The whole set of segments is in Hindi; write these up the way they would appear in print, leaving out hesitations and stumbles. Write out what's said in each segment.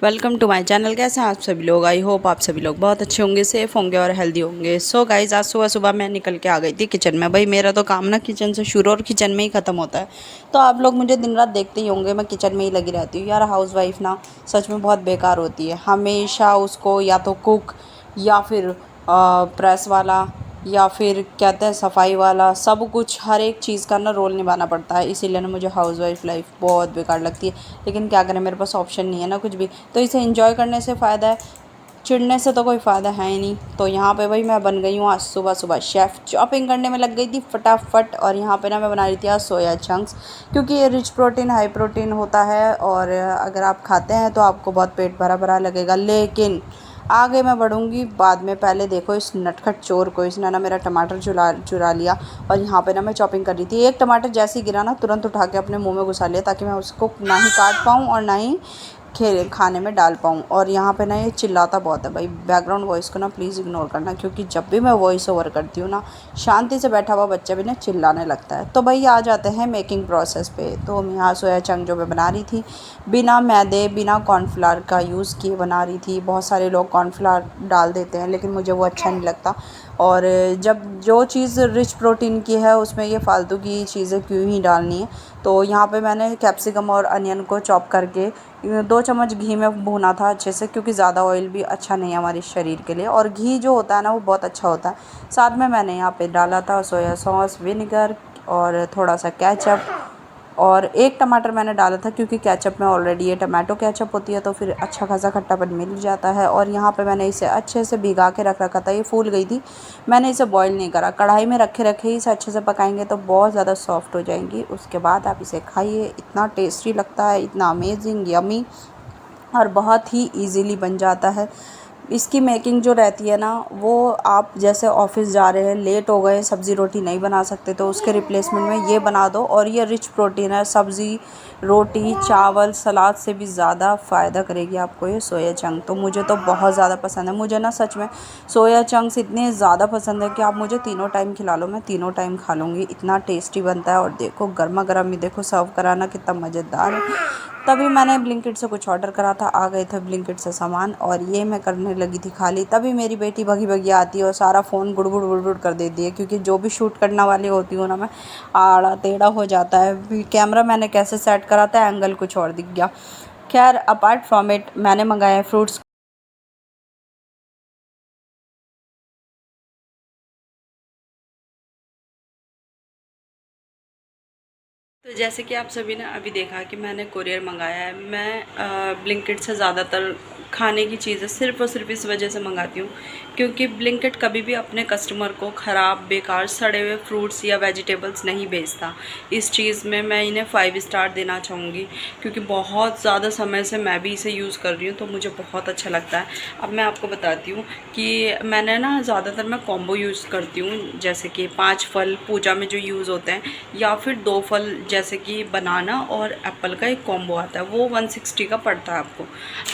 Welcome to my channel. कैसे हैं आप सभी लोग? आई होप आप सभी लोग बहुत अच्छे होंगे, सेफ़ होंगे और हेल्दी होंगे। सो गाइज, आज सुबह सुबह मैं निकल के आ गई थी किचन में। भाई मेरा तो काम ना किचन से शुरू और किचन में ही ख़त्म होता है। तो आप लोग मुझे दिन रात देखते ही होंगे, मैं किचन में ही लगी रहती हूँ। यार हाउस वाइफ ना सच में बहुत बेकार होती है। हमेशा उसको या तो कुक या फिर प्रेस वाला या फिर कहते हैं सफाई वाला, सब कुछ हर एक चीज़ का ना रोल निभाना पड़ता है। इसीलिए ना मुझे हाउसवाइफ लाइफ बहुत बेकार लगती है। लेकिन क्या करें, मेरे पास ऑप्शन नहीं है ना कुछ भी। तो इसे एंजॉय करने से फ़ायदा है, चिढ़ने से तो कोई फ़ायदा है ही नहीं। तो यहाँ पे भाई मैं बन गई हूँ आज सुबह सुबह शेफ़। चॉपिंग करने में लग गई थी फटाफट। और यहाँ पे ना मैं बना रही थी आज सोया चंक्स, क्योंकि ये रिच प्रोटीन हाई प्रोटीन होता है और अगर आप खाते हैं तो आपको बहुत पेट भरा भरा लगेगा। लेकिन आगे मैं बढ़ूँगी बाद में। पहले देखो इस नटखट चोर को, इसने ना मेरा टमाटर चुरा लिया। और यहाँ पे ना मैं चॉपिंग कर रही थी, एक टमाटर जैसे ही गिरा ना तुरंत उठा के अपने मुंह में घुसा लिया, ताकि मैं उसको ना ही काट पाऊँ और ना ही खाने में डाल पाऊँ। और यहाँ पे ना ये चिल्लाता बहुत है भाई। बैकग्राउंड वॉइस को ना प्लीज़ इग्नोर करना, क्योंकि जब भी मैं वॉइस ओवर करती हूँ ना, शांति से बैठा हुआ बच्चा भी ना चिल्लाने लगता है। तो भाई आ जाते हैं मेकिंग प्रोसेस पे। तो मैं यहाँ सोया चंक जो मैं बना रही थी, बिना मैदे बिना कॉर्नफ्लावर का यूज़ किए बना रही थी। बहुत सारे लोग कॉर्नफ्लावर डाल देते हैं, लेकिन मुझे वो अच्छा नहीं लगता। और जब जो चीज़ रिच प्रोटीन की है उसमें ये फालतू की चीज़ें क्यों ही डालनी है। तो यहाँ पे मैंने कैप्सिकम और अनियन को चॉप करके 2 चम्मच घी में भुना था अच्छे से, क्योंकि ज़्यादा ऑयल भी अच्छा नहीं है हमारे शरीर के लिए। और घी जो होता है ना वो बहुत अच्छा होता है। साथ में मैंने यहाँ पे डाला था सोया सॉस, विनेगर और थोड़ा सा केचप। और एक टमाटर मैंने डाला था, क्योंकि केचप में ऑलरेडी ये टमाटो केचप होती है, तो फिर अच्छा खासा खट्टापन मिल जाता है। और यहाँ पे मैंने इसे अच्छे से भिगा के रख रखा था, ये फूल गई थी। मैंने इसे बॉईल नहीं करा, कढ़ाई में रखे रखे ही इसे अच्छे से पकाएंगे तो बहुत ज़्यादा सॉफ्ट हो जाएंगी। उसके बाद आप इसे खाइए, इतना टेस्टी लगता है, इतना अमेजिंग यमी, और बहुत ही ईज़िली बन जाता है। इसकी मेकिंग जो रहती है ना, वो आप जैसे ऑफ़िस जा रहे हैं, लेट हो गए, सब्ज़ी रोटी नहीं बना सकते, तो उसके रिप्लेसमेंट में ये बना दो। और ये रिच प्रोटीन है, सब्ज़ी रोटी चावल सलाद से भी ज़्यादा फ़ायदा करेगी आपको ये सोया चंक। तो मुझे तो बहुत ज़्यादा पसंद है। मुझे ना सच में सोया चंक्स इतने ज़्यादा पसंद है कि आप मुझे तीनों टाइम खिला लो, मैं तीनों टाइम खा लूँगी, इतना टेस्टी बनता है। और देखो गर्मा गर्म ही देखो सर्व कराना कितना मज़ेदार है। तभी मैंने ब्लिंकिट से कुछ ऑर्डर करा था, आ गए थे ब्लिंकिट से सामान, और ये मैं करने लगी थी खाली। तभी मेरी बेटी भगी भगी आती है और सारा फ़ोन गुड़गुड़ गुड़गुड़ कर देती है, क्योंकि जो भी शूट करने वाली होती हूँ ना मैं, आड़ा टेढ़ा हो जाता है। कैमरा मैंने कैसे सेट करा था, एंगल कुछ और दिख गया। खैर अपार्ट फ्रॉम इट, मैंने मंगाए फ्रूट्स। तो जैसे कि आप सभी ने अभी देखा कि मैंने कोरियर मंगाया है। मैं ब्लिंकिट से ज़्यादातर खाने की चीज़ें सिर्फ़ और सिर्फ इस वजह से मंगाती हूँ, क्योंकि ब्लिंकिट कभी भी अपने कस्टमर को ख़राब बेकार सड़े हुए फ्रूट्स या वेजिटेबल्स नहीं भेजता। इस चीज़ में मैं इन्हें 5 स्टार देना चाहूँगी, क्योंकि बहुत ज़्यादा समय से मैं भी इसे यूज़ कर रही हूँ, तो मुझे बहुत अच्छा लगता है। अब मैं आपको बताती हूँ कि मैंने ना ज़्यादातर मैं कॉम्बो यूज़ करती हूँ, जैसे कि 5 फल पूजा में जो यूज़ होते हैं, या फिर 2 फल जैसे कि बनाना और एप्पल का एक कॉम्बो आता है, वो 160 का पड़ता है आपको।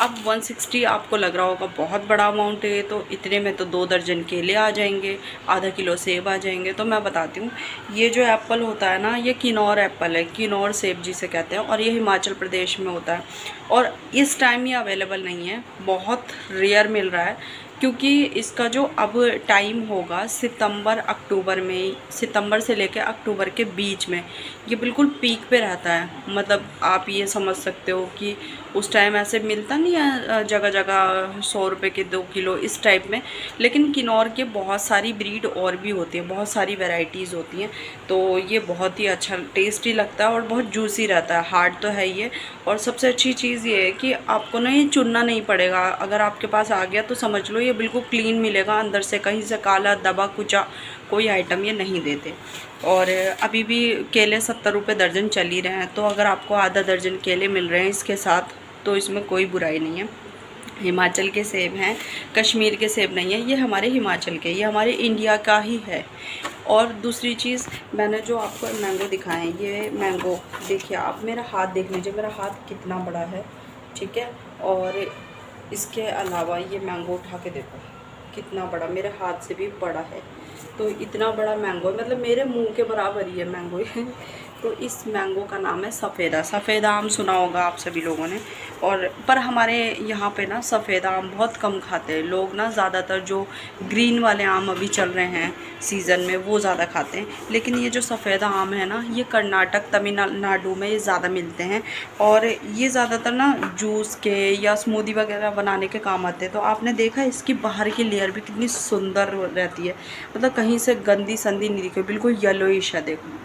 अब 160 आपको लग रहा होगा बहुत बड़ा अमाउंट है, तो इतने में तो 2 दर्जन केले आ जाएंगे, आधा किलो सेब आ जाएंगे। तो मैं बताती हूँ, ये जो एप्पल होता है ना, ये किन्नौर एप्पल है, किन्नौर सेब जिसे कहते हैं, और ये हिमाचल प्रदेश में होता है। और इस टाइम ये अवेलेबल नहीं है, बहुत रेयर मिल रहा है, क्योंकि इसका जो अब टाइम होगा सितंबर अक्टूबर में, सितंबर से लेकर अक्टूबर के बीच में ये बिल्कुल पीक पे रहता है। मतलब आप ये समझ सकते हो कि उस टाइम ऐसे मिलता नहीं है जगह जगह 100 रुपये के 2 किलो इस टाइप में। लेकिन किन्नौर के बहुत सारी ब्रीड और भी होती है, बहुत सारी वैरायटीज़ होती हैं, तो ये बहुत ही अच्छा टेस्टी लगता है और बहुत जूसी रहता है। हार्ड तो है ये, और सबसे अच्छी चीज़ ये है कि आपको ना ये चुनना नहीं पड़ेगा। अगर आपके पास आ गया तो समझ लो ये बिल्कुल क्लीन मिलेगा, अंदर से कहीं से काला दबा कुचा कोई आइटम ये नहीं देते। और अभी भी केले 70 रुपये दर्जन चल ही रहे हैं, तो अगर आपको आधा दर्जन केले मिल रहे हैं इसके साथ, तो इसमें कोई बुराई नहीं है। हिमाचल के सेब हैं, कश्मीर के सेब नहीं है, ये हमारे हिमाचल के, ये हमारे इंडिया का ही है। और दूसरी चीज़, मैंने जो आपको मैंगो दिखाए हैं, ये मैंगो देखिए, आप मेरा हाथ देख लीजिए, मेरा हाथ कितना बड़ा है, ठीक है। और इसके अलावा ये मैंगो उठा के देखो कितना बड़ा, मेरे हाथ से भी बड़ा है। तो इतना बड़ा मैंगो है, मतलब मेरे मुंह के बराबर ही है मैंगो है। तो इस मैंगो का नाम है सफ़ेदा। सफ़ेदा आम सुना होगा आप सभी लोगों ने। और पर हमारे यहाँ पे ना सफ़ेद आम बहुत कम खाते हैं लोग ना, ज़्यादातर जो ग्रीन वाले आम अभी चल रहे हैं सीज़न में वो ज़्यादा खाते हैं। लेकिन ये जो सफ़ेद आम है ना, ये कर्नाटक तमिलनाडु में ये ज़्यादा मिलते हैं और ये ज़्यादातर ना जूस के या स्मूदी वगैरह बनाने के काम आते हैं। तो आपने देखा इसकी बाहर की लेयर भी कितनी सुंदर रहती है, मतलब कहीं से गंदी संदी नहीं दिखी, बिल्कुल येलोइश है देखो।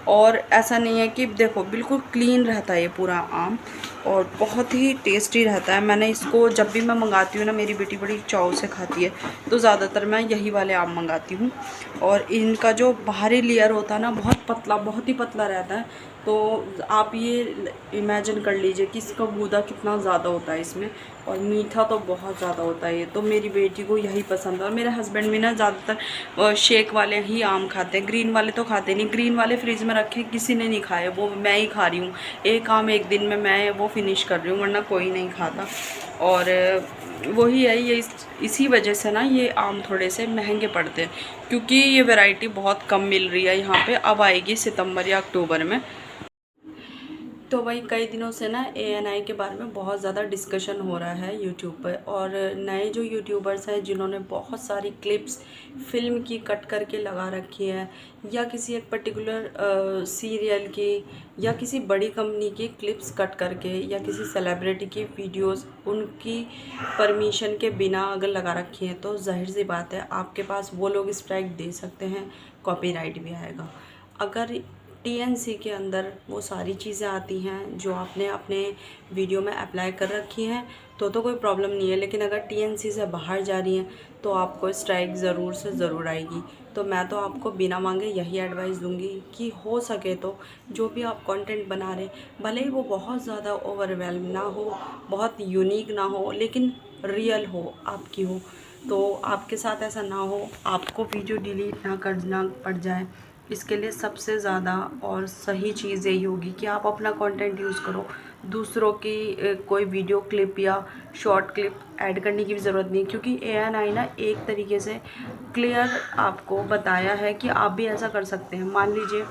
और ऐसा नहीं है कि देखो बिल्कुल क्लीन रहता है ये पूरा आम और बहुत ही टेस्टी रहता है। मैंने इसको जब भी मैं मंगाती हूँ ना, मेरी बेटी बड़ी चाव से खाती है, तो ज़्यादातर मैं यही वाले आम मंगाती हूँ। और इनका जो बाहरी लेयर होता है ना, बहुत पतला, बहुत ही पतला रहता है। तो आप ये इमेजिन कर लीजिए कि इसका गूदा कितना ज़्यादा होता है इसमें, और मीठा तो बहुत ज़्यादा होता है ये। तो मेरी बेटी को यही पसंद है। और मेरे हस्बैंड भी ना ज़्यादातर शेक वाले ही आम खाते हैं, ग्रीन वाले तो खाते नहीं। ग्रीन वाले फ्रिज में रखे किसी ने नहीं खाए, वो मैं ही खा रही हूँ। एक आम एक दिन में मैं वो फिनिश कर रही हूँ, वरना कोई नहीं खाता। और वही है, ये इसी वजह से ना ये आम थोड़े से महंगे पड़ते हैं, क्योंकि ये वैरायटी बहुत कम मिल रही है यहाँ पे। अब आएगी सितंबर या अक्टूबर में। तो भाई कई दिनों से ना ANI के बारे में बहुत ज़्यादा डिस्कशन हो रहा है यूट्यूब पर, और नए जो यूट्यूबर्स हैं जिन्होंने बहुत सारी क्लिप्स फिल्म की कट करके लगा रखी है, या किसी एक पर्टिकुलर सीरियल की या किसी बड़ी कंपनी की क्लिप्स कट करके, या किसी सेलिब्रिटी की वीडियोस उनकी परमिशन के बिना अगर लगा रखी हैं, तो जाहिर सी बात है आपके पास वो लोग स्ट्राइक दे सकते हैं, कॉपीराइट भी आएगा। अगर TNC के अंदर वो सारी चीज़ें आती हैं जो आपने अपने वीडियो में अप्लाई कर रखी हैं, तो कोई प्रॉब्लम नहीं है। लेकिन अगर TNC से बाहर जा रही हैं तो आपको स्ट्राइक ज़रूर से ज़रूर आएगी। तो मैं तो आपको बिना मांगे यही एडवाइस दूंगी कि हो सके तो जो भी आप कंटेंट बना रहे, भले ही वो बहुत ज़्यादा ओवरवेल्म ना हो, बहुत यूनिक ना हो, लेकिन रियल हो, आपकी हो। तो आपके साथ ऐसा ना हो, आपको वीडियो डिलीट ना करना पड़ जाए। इसके लिए सबसे ज़्यादा और सही चीज़ यही होगी कि आप अपना कंटेंट यूज़ करो। दूसरों की कोई वीडियो क्लिप या शॉर्ट क्लिप ऐड करने की भी ज़रूरत नहीं, क्योंकि ANI ना एक तरीके से क्लियर आपको बताया है कि आप भी ऐसा कर सकते हैं। मान लीजिए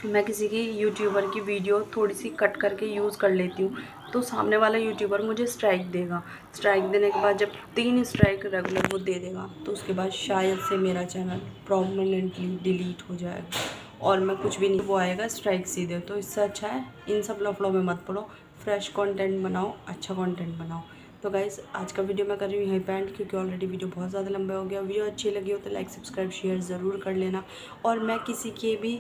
मैं किसी की यूट्यूबर की वीडियो थोड़ी सी कट करके यूज़ कर लेती हूँ, तो सामने वाला यूट्यूबर मुझे स्ट्राइक देगा। स्ट्राइक देने के बाद जब 3 स्ट्राइक रेगुलर वो दे देगा, तो उसके बाद शायद से मेरा चैनल परमानेंटली डिलीट हो जाएगा और मैं कुछ भी नहीं, वो आएगा स्ट्राइक सीधे। तो इससे अच्छा है इन सब लफड़ों में मत पड़ो, फ्रेश कंटेंट बनाओ, अच्छा कंटेंट बनाओ। तो गाइस आज का वीडियो मैं कर रही हूँ यहीं पे एंड, क्योंकि ऑलरेडी वीडियो बहुत ज़्यादा लंबा हो गया। वीडियो अच्छी लगी हो तो लाइक सब्सक्राइब शेयर ज़रूर कर लेना। और मैं किसी के भी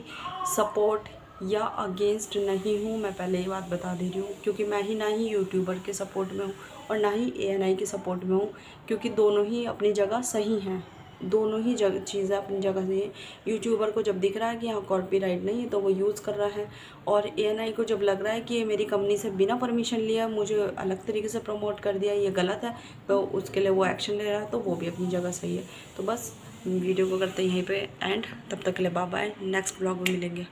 सपोर्ट या अगेंस्ट नहीं हूँ, मैं पहले ही बात बता दे रही हूँ, क्योंकि मैं ही ना ही यूट्यूबर के सपोर्ट में हूँ और ना ही ANI के सपोर्ट में हूँ, क्योंकि दोनों ही अपनी जगह सही हैं। दोनों ही चीज़ें अपनी जगह सही है। यूट्यूबर को जब दिख रहा है कि यहाँ कॉपीराइट नहीं है तो वो यूज़ कर रहा है, और ANI को जब लग रहा है कि ये मेरी कंपनी से बिना परमिशन लिया मुझे अलग तरीके से प्रमोट कर दिया, ये गलत है, तो उसके लिए वो एक्शन ले रहा है, तो वो भी अपनी जगह सही है। तो बस वीडियो को करते हैं यहीं पे एंड, तब तक के लिए बाय बाय, नेक्स्ट ब्लॉग में मिलेंगे।